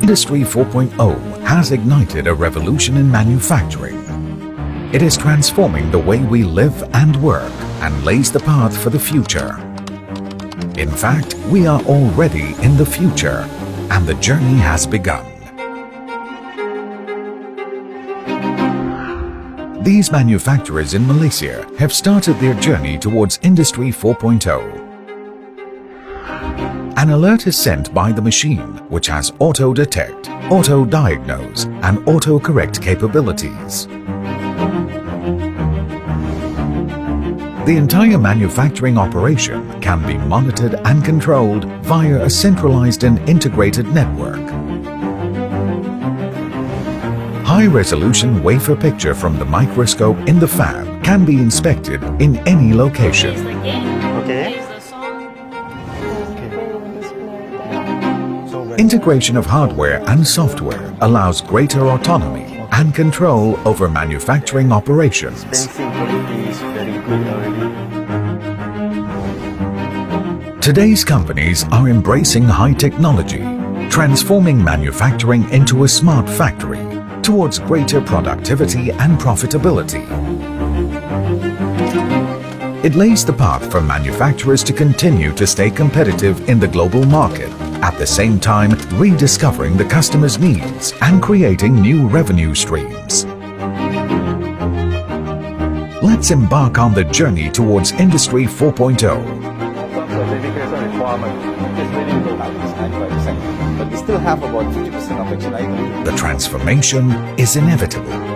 Industry 4.0 has ignited a revolution in manufacturing. It is transforming the way we live and work and lays the path for the future. In fact, we are already in the future, and the journey has begun. These manufacturers in Malaysia have started their journey towards Industry 4.0. An alert is sent by the machine, which has auto-detect, auto-diagnose, and auto-correct capabilities. The entire manufacturing operation can be monitored and controlled via a centralized and integrated network. High-resolution wafer picture from the microscope in the fab can be inspected in any location. Okay. Integration of hardware and software allows greater autonomy and control over manufacturing operations. Dispensing quality is very good already. Today's companies are embracing high technology, transforming manufacturing into a smart factory towards greater productivity and profitability. It lays the path for manufacturers to continue to stay competitive in the global market, at the same time rediscovering the customer's needs and creating new revenue streams. Let's embark on the journey towards Industry 4.0. Certification requirement is really low, at least 95%, but we still have about 50% of the China. The transformation is inevitable.